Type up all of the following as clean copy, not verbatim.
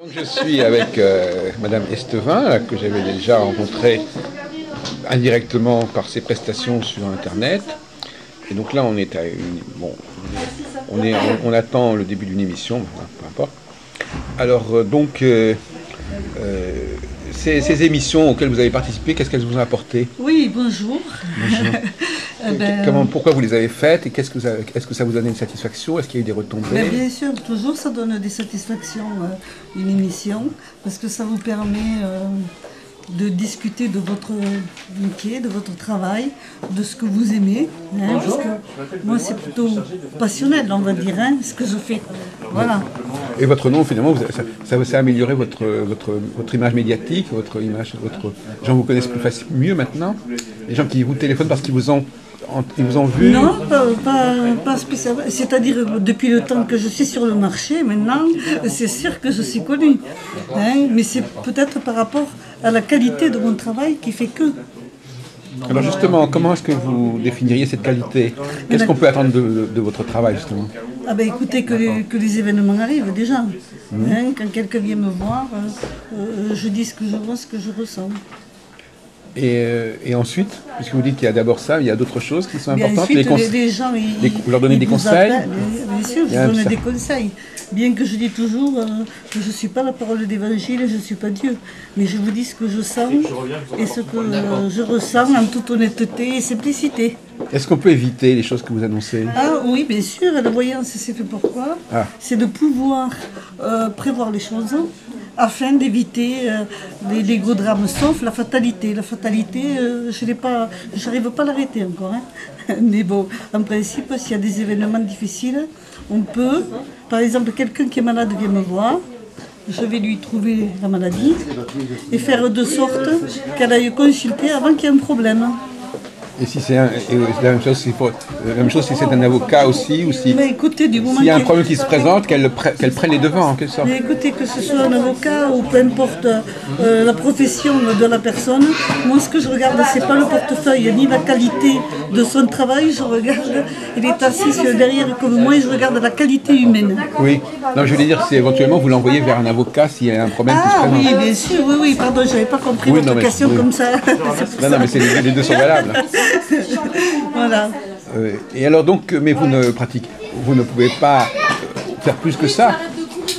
Donc je suis avec Madame Estevin, là, que j'avais déjà rencontrée indirectement par ses prestations sur Internet. Et donc là, on est à on attend le début d'une émission, peu importe. Alors ces émissions auxquelles vous avez participé, qu'est-ce qu'elles vous ont apporté? Oui, bonjour. Bonjour. Pourquoi vous les avez faites et est-ce que ça vous donnait une satisfaction? Est-ce qu'il y a eu des retombées? Bien sûr, toujours ça donne des satisfactions, une émission, parce que ça vous permet de discuter de votre métier, de votre travail, de ce que vous aimez. Hein, parce que moi, c'est plutôt passionnel, on va dire, hein, ce que je fais. Voilà. Et votre nom, finalement, ça a amélioré votre image médiatique, les gens vous connaissent mieux maintenant? Les gens qui vous téléphonent parce qu'ils vous ont vu? Non, pas spécialement. C'est-à-dire, depuis le temps que je suis sur le marché, maintenant, c'est sûr que je suis connue. Hein, mais c'est peut-être par rapport à la qualité de mon travail qui fait que. Alors justement, comment est-ce que vous définiriez cette qualité? Qu'est-ce qu'on peut attendre de votre travail, justement? Ah ben écoutez, que les événements arrivent déjà. Hein, quand quelqu'un vient me voir, je dis ce que je vois, ce que je ressens. Et ensuite, puisque vous dites qu'il y a d'abord ça, il y a d'autres choses qui sont importantes. Ensuite, les gens, vous leur donnez des conseils? Bien sûr, je donne des conseils. Bien que je dis toujours que je ne suis pas la parole d'évangile, je ne suis pas Dieu. Mais je vous dis ce que je sens et ce que je ressens en toute honnêteté et simplicité. Est-ce qu'on peut éviter les choses que vous annoncez? Ah oui, bien sûr. La voyance, c'est fait pourquoi? C'est de pouvoir prévoir les choses afin d'éviter les gros drames, sauf la fatalité. La fatalité, je n'arrive pas à l'arrêter encore. Hein. Mais bon, en principe, s'il y a des événements difficiles, on peut, par exemple, quelqu'un qui est malade vient me voir, je vais lui trouver la maladie et faire de sorte qu'elle aille consulter avant qu'il y ait un problème. Et si c'est la même chose, si c'est un avocat aussi, ou si écoutez, s'il y a un problème qui se présente, qu'elle prenne les devants en quelque sorte. Mais écoutez, que ce soit un avocat ou peu importe la profession de la personne, moi ce que je regarde, c'est pas le portefeuille ni la qualité de son travail, je regarde, il est assis derrière comme moi et je regarde la qualité humaine. Oui, non, je voulais dire, si éventuellement vous l'envoyez vers un avocat s'il y a un problème qui se présente. Ah oui, bien sûr, oui, pardon, je n'avais pas compris votre question comme ça. Non, mais les deux sont valables. Voilà. Et alors donc, mais vous ne pouvez pas faire plus que ça,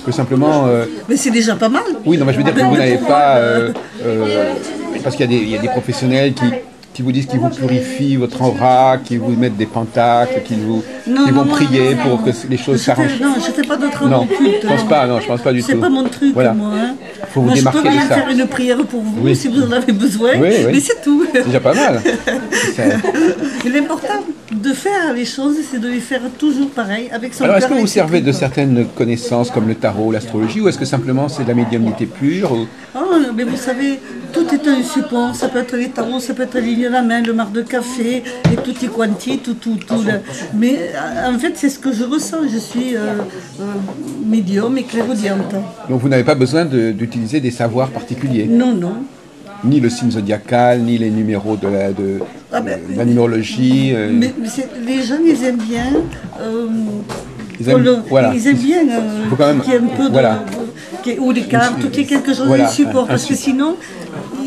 que simplement. Mais c'est déjà pas mal. Oui, non, mais je veux dire que vous n'avez pas, parce qu'il y a des professionnels qui vous disent qu'ils vous purifient votre aura, qui vous mettent des pentacles, qui vont prier pour que les choses s'arrangent. Non, je ne fais pas d'autres occultes. Je pense pas du tout. C'est pas mon truc, voilà. Moi. Hein. Faut vous démarquer de ça. Je peux bien faire une prière pour vous si vous en avez besoin, mais c'est tout. C'est déjà pas mal. L'important de faire les choses, c'est de les faire toujours pareil, avec son Alors, est-ce que vous servez de certaines connaissances comme le tarot, l'astrologie, ou est-ce que simplement c'est de la médiumnité pure mais vous savez, tout est un support. Ça peut être les tarots, ça peut être les lignes à la main, le marc de café, et tutti quanti, tout. Mais en fait, c'est ce que je ressens. Je suis médium et clairaudiente. Donc vous n'avez pas besoin d'utiliser des savoirs particuliers? Non. Ni le signe zodiacal, ni les numéros de la numérologie. Mais les gens, ils aiment bien. Ils aiment bien qu'il y ait un peu ou les cartes, ou qu'il y ait quelque chose de support, parce que sinon,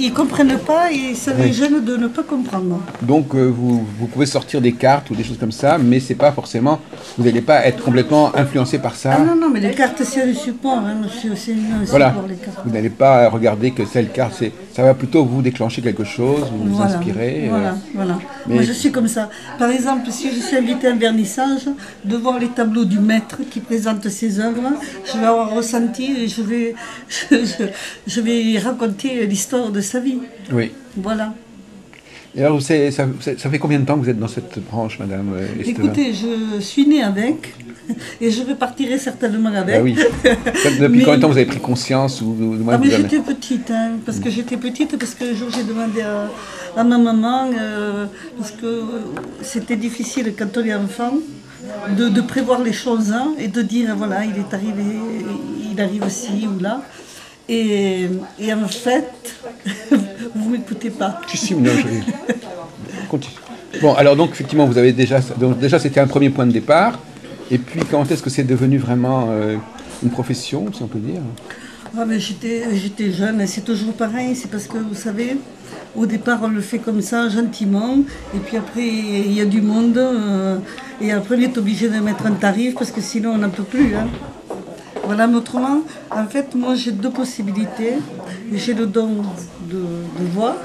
ils ne comprennent pas et ça les gêne de ne pas comprendre. Donc, vous pouvez sortir des cartes ou des choses comme ça, mais c'est pas forcément, vous n'allez pas être complètement influencé par ça. Ah non, mais les cartes, c'est un support, hein, c'est un support, les cartes. Vous n'allez pas regarder que telle carte, ça va plutôt vous déclencher quelque chose, vous inspirer. Voilà. Mais moi, je suis comme ça. Par exemple, si je suis invitée à un vernissage, de voir les tableaux du maître qui présente ses œuvres, je vais avoir ressenti et je vais raconter l'histoire de sa vie. Oui. Voilà. Et alors, ça fait combien de temps que vous êtes dans cette branche, Madame Estevin? Écoutez, je suis née avec, et je repartirai certainement avec. Ah oui. Depuis combien de temps vous avez pris conscience j'étais petite, hein, parce que un jour j'ai demandé à ma maman, parce que c'était difficile quand on est enfant, de prévoir les choses et de dire, voilà, il arrive ci ou là. Et en fait, vous ne m'écoutez pas. Si, non, continue. Bon, alors donc, effectivement, vous avez déjà c'était un premier point de départ. Et puis, quand est-ce que c'est devenu vraiment une profession, si on peut dire? Ah, mais j'étais jeune, c'est toujours pareil, c'est parce que vous savez, au départ on le fait comme ça, gentiment, et puis après il y a du monde, et après on est obligé de mettre un tarif parce que sinon on n'en peut plus. Hein. Voilà, mais autrement, en fait, moi j'ai deux possibilités. J'ai le don de voir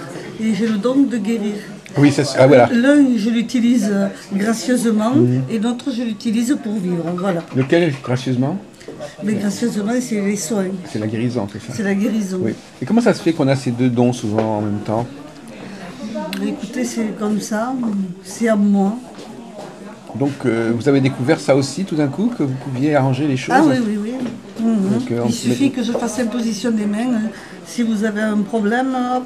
et j'ai le don de guérir. Oui, voilà. L'un, je l'utilise gracieusement et l'autre, je l'utilise pour vivre. Voilà. Lequel, gracieusement? Mais gracieusement, c'est les soins. C'est la guérison, c'est ça? C'est la guérison. Oui. Et comment ça se fait qu'on a ces deux dons souvent en même temps? Écoutez, c'est comme ça, c'est à moi. Donc, vous avez découvert ça aussi tout d'un coup, que vous pouviez arranger les choses? Ah oui, oui, oui. Donc, il suffit que je fasse imposition des mains. Si vous avez un problème, hop.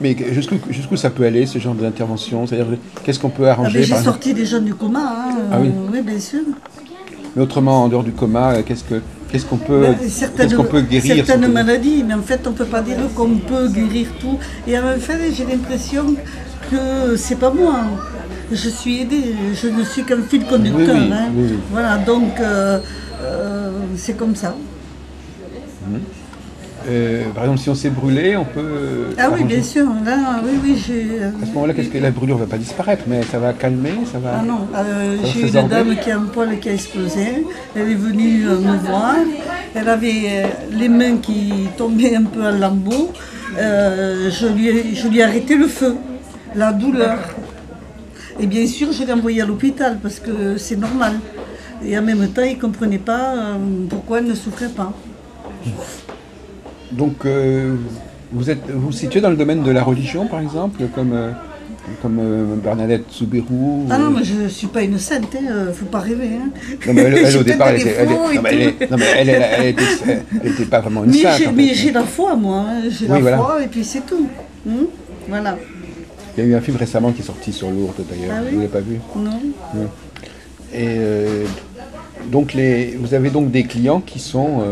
Mais jusqu'où ça peut aller, ce genre d'intervention? C'est-à-dire, qu'est-ce qu'on peut arranger? J'ai sorti des gens du coma. Hein. Ah oui? Oui, bien sûr. Mais autrement, en dehors du coma, qu'est-ce qu'on peut guérir? Certaines maladies, mais en fait, on ne peut pas dire qu'on peut guérir tout. Et en fait, j'ai l'impression que c'est pas moi. Je suis aidée, je ne suis qu'un fil conducteur. Oui, hein. oui. Voilà, donc c'est comme ça. Par exemple, si on s'est brûlé, on peut... Ah oui, bien sûr. Là, oui, j'ai... À ce moment-là, la brûlure ne va pas disparaître, mais ça va calmer, ça va... Ah non, j'ai une dame qui a un poil qui a explosé. Elle est venue me voir. Elle avait les mains qui tombaient un peu en lambeaux. Je lui ai arrêté le feu, la douleur. Et bien sûr, je l'ai envoyée à l'hôpital parce que c'est normal. Et en même temps, il ne comprenait pas pourquoi elle ne souffrait pas. Donc, vous vous situez dans le domaine de la religion, par exemple, comme Bernadette Soubirous? Ah non, mais je ne suis pas une sainte, il ne faut pas rêver. Hein. Non, mais elle au départ, elle n'était pas vraiment une sainte. Mais j'ai la foi, moi. Hein. J'ai la foi et puis c'est tout. Voilà. Il y a eu un film récemment qui est sorti sur Lourdes, d'ailleurs. Ah oui? Vous ne l'avez pas vu? Non. Et donc, vous avez donc des clients qui sont...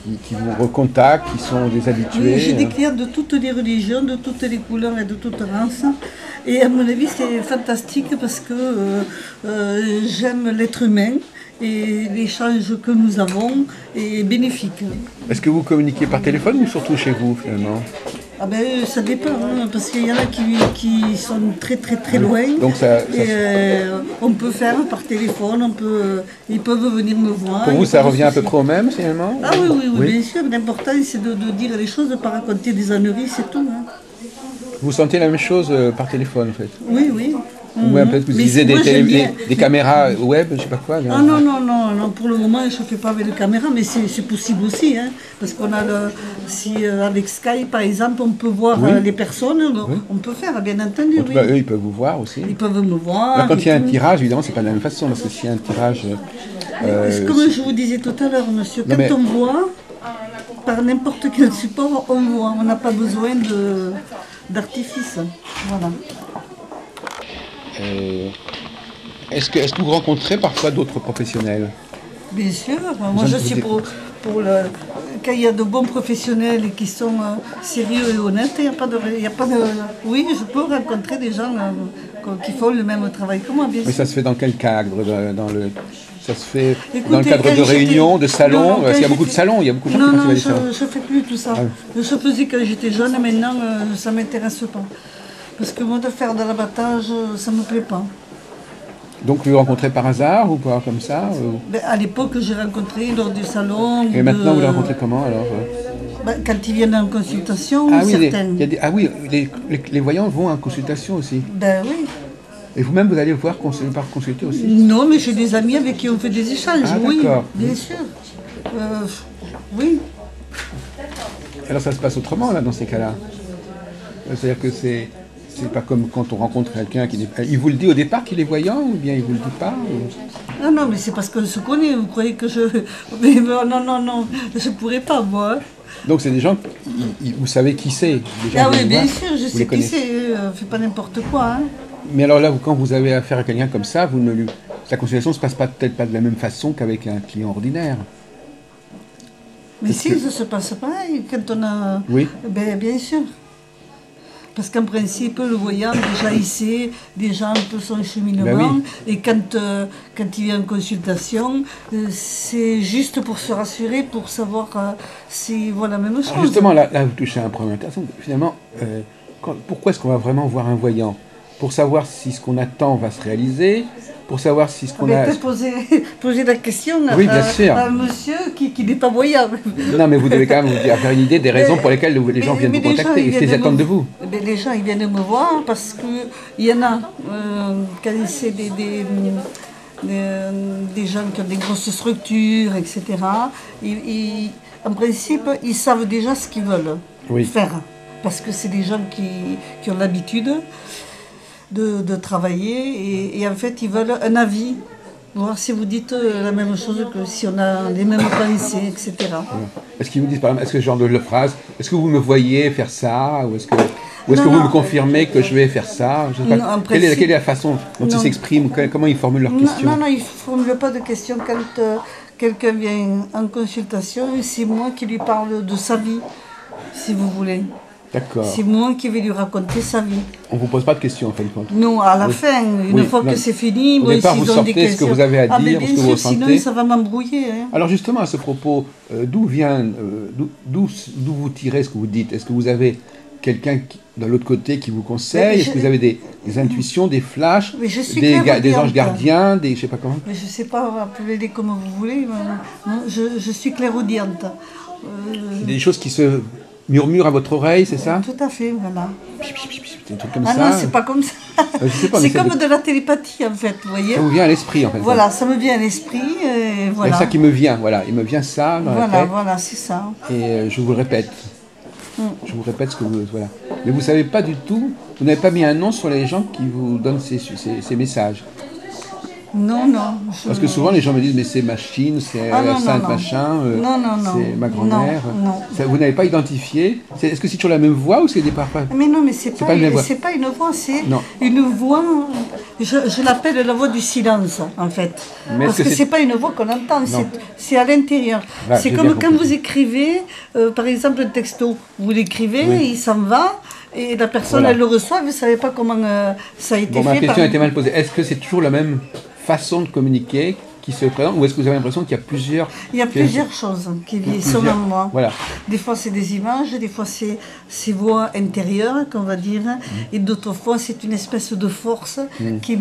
qui vous recontactent, qui sont des habitués. Oui, j'ai des clients de toutes les religions, de toutes les couleurs et de toutes races. Et à mon avis, c'est fantastique parce que j'aime l'être humain et l'échange que nous avons est bénéfique. Est-ce que vous communiquez par téléphone ou surtout chez vous, finalement? Ah ben, ça dépend, hein, parce qu'il y en a qui sont très très très loin. Donc on peut faire par téléphone, ils peuvent venir me voir. Pour vous, ça revient à peu près au même, finalement? Ah oui, bien sûr. L'important, c'est de dire les choses, de ne pas raconter des âneries, c'est tout. Hein. Vous sentez la même chose par téléphone, en fait? Oui. Ou peut-être vous utilisez des caméras web, je ne sais pas quoi. Ah non, pour le moment, je ne fais pas avec les caméras, mais c'est possible aussi. Hein, parce qu'on a avec Skype, par exemple, on peut voir les personnes, on peut faire, bien entendu. En tout cas, eux, ils peuvent vous voir aussi. Ils peuvent me voir. Alors, quand il y a un tirage, évidemment, c'est pas de la même façon, parce que s'il y a un tirage... comme je vous disais tout à l'heure, monsieur, quand on voit, par n'importe quel support, on voit. On n'a pas besoin d'artifice. Voilà. Est-ce que vous rencontrez parfois d'autres professionnels? Bien sûr. Moi, je suis pour quand il y a de bons professionnels qui sont sérieux et honnêtes, il n'y a pas de... Oui, je peux rencontrer des gens qui font le même travail que moi, bien sûr. Mais ça se fait dans quel cadre? Ça se fait dans le cadre de réunions, de salons? Parce qu'il y a beaucoup de salons, il y a beaucoup de gens qui participent à des salons. Je ne fais plus tout ça. Je faisais quand j'étais jeune, maintenant, ça ne m'intéresse pas. Parce que moi, de faire de l'abattage, ça ne me plaît pas. Donc, vous le rencontrez par hasard ou quoi, comme ça À l'époque, j'ai rencontré lors du salon. Et maintenant, vous le rencontrez comment, alors quand ils viennent en consultation, certains. Les voyants vont en consultation aussi? Ben oui. Et vous-même, vous allez voir par consulter aussi? Non, mais j'ai des amis avec qui on fait des échanges, oui, bien sûr. Oui. Alors, ça se passe autrement, là, dans ces cas-là? C'est-à-dire que c'est pas comme quand on rencontre quelqu'un qui n'est pas... Il vous le dit au départ qu'il est voyant ou bien il vous le dit pas Ah non, mais c'est parce qu'on se connaît. Vous croyez que je... Mais non, je pourrais pas, moi. Donc c'est des gens, vous savez qui c'est? Ah oui, bien sûr, je sais qui c'est. Fait pas n'importe quoi. Hein. Mais alors là, quand vous avez affaire à quelqu'un comme ça, la consultation ne se passe peut-être pas de la même façon qu'avec un client ordinaire. Mais si, ça se passe pareil quand on a... Oui. Ben, bien sûr. Parce qu'en principe, le voyant, déjà, il sait déjà un peu son cheminement. Oui. Et quand il vient en consultation, c'est juste pour se rassurer, pour savoir si voit la même chose. Alors justement, là, vous touchez à un problème intéressant. Finalement, pourquoi est-ce qu'on va vraiment voir un voyant? Pour savoir si ce qu'on attend va se réaliser, pour savoir si ce qu'on a... Peut-être poser la question oui, bien sûr. à un monsieur qui n'est pas voyant. Non, mais vous devez quand même vous faire une idée des raisons pour lesquelles les gens viennent vous contacter et ce qu'ils attendent de vous. Les gens ils viennent me voir parce qu'il y en a, quand c'est des gens qui ont des grosses structures, etc., en principe, ils savent déjà ce qu'ils veulent faire. Parce que c'est des gens qui ont l'habitude de travailler et en fait ils veulent un avis, voir si vous dites la même chose, que si on a les mêmes pensées, etc. Est-ce qu'ils vous disent par exemple, est-ce que ce genre de phrase, est-ce que vous me voyez faire ça, ou est-ce que vous me confirmez que je vais faire ça? Je sais pas. Quelle est la façon dont ils s'expriment, comment ils formulent leurs questions? Non, ils ne formulent pas de questions. Quand quelqu'un vient en consultation, c'est moi qui lui parle de sa vie, si vous voulez. D'accord. C'est moi qui vais lui raconter sa vie. On ne vous pose pas de questions en fin de compte? Non, à la fin, une fois que c'est fini, au départ, vous sortez ce que vous avez à dire, ce que vous ressentez. Sinon ça va m'embrouiller. Hein. Alors justement, à ce propos, d'où vous tirez ce que vous dites? Est-ce que vous avez quelqu'un de l'autre côté qui vous conseille? Est-ce que vous avez des intuitions, des flashs, des anges gardiens, je ne sais pas comment? Mais je ne sais pas, appelez-les comme vous voulez. Non, je suis clairaudiente. Des choses qui se murmure à votre oreille, c'est ça? Tout à fait, voilà. Des trucs comme ça. Non, c'est pas comme ça. Je sais pas, c'est comme de la télépathie, en fait, vous voyez. Ça vous vient à l'esprit, en fait. Voilà, ça me vient à l'esprit, et voilà. C'est ça qui me vient, voilà. Il me vient ça dans la tête. Voilà, c'est ça. Et je vous le répète. Je vous répète ce que vous... Voilà. Mais vous ne savez pas du tout, vous n'avez pas mis un nom sur les gens qui vous donnent ces messages. Non. Parce que souvent les gens me disent mais c'est machine, c'est la sainte machin, c'est ma grand-mère. Non. Vous n'avez pas identifié. Est-ce que c'est toujours la même voix ou c'est des parfois? Mais non, mais c'est pas une voix, c'est une voix. Je l'appelle la voix du silence en fait. Parce que c'est pas une voix qu'on entend, c'est à l'intérieur. C'est comme quand vous écrivez, par exemple un texto, vous l'écrivez, il s'en va. Et la personne, elle le reçoit, vous ne savez pas comment ça a été fait. Ma question a été mal posée. Est-ce que c'est toujours la même façon de communiquer qui se présente, ou est-ce que vous avez l'impression qu'il y a plusieurs... Il y a plusieurs choses qui sont en moi. Voilà. Des fois c'est des images, des fois c'est voix intérieures, qu'on va dire, et d'autres fois c'est une espèce de force qui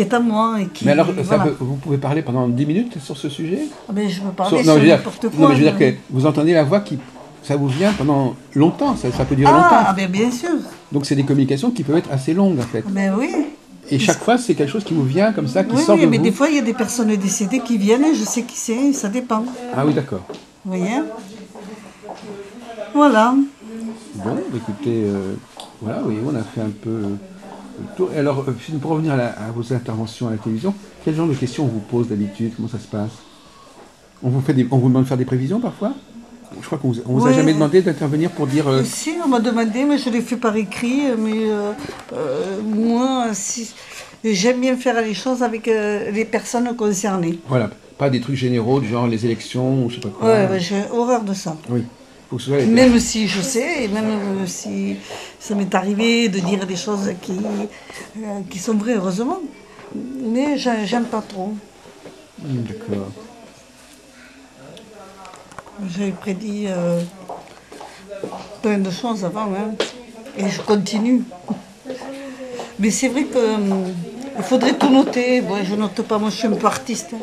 est à moi. Et qui, mais alors, vous pouvez parler pendant 10 minutes sur ce sujet? Mais je peux parler sur n'importe quoi. Non, mais je veux dire que vous entendez la voix qui... Ça vous vient pendant longtemps, ça peut durer longtemps. Ah, bien sûr. Donc c'est des communications qui peuvent être assez longues, en fait. Ben oui. Et chaque fois, c'est quelque chose qui vous vient comme ça, qui sort de vous. Oui, mais des fois, il y a des personnes décédées qui viennent, et je sais qui c'est, ça dépend. Ah oui, d'accord. Vous voyez? Voilà. Bon, écoutez, voilà, oui, on a fait un peu le tour. Et alors, pour revenir à vos interventions à la télévision, quel genre de questions on vous pose d'habitude? Comment ça se passe? On vous demande de faire des prévisions parfois? Je crois qu'on vous a jamais demandé d'intervenir pour dire... Si, on m'a demandé, mais je l'ai fait par écrit. Mais moi, j'aime bien faire les choses avec les personnes concernées. Voilà, pas des trucs généraux, du genre les élections ou je sais pas quoi. Ouais, j'ai horreur de ça. Oui. Faut que ce soit même si je sais, et même si ça m'est arrivé de dire des choses qui sont vraies, heureusement. Mais j'aime pas trop. D'accord. J'ai prédit plein de choses avant, hein, et je continue. Mais c'est vrai qu'il faudrait tout noter. Bon, je note pas, moi je suis un peu artiste. Hein.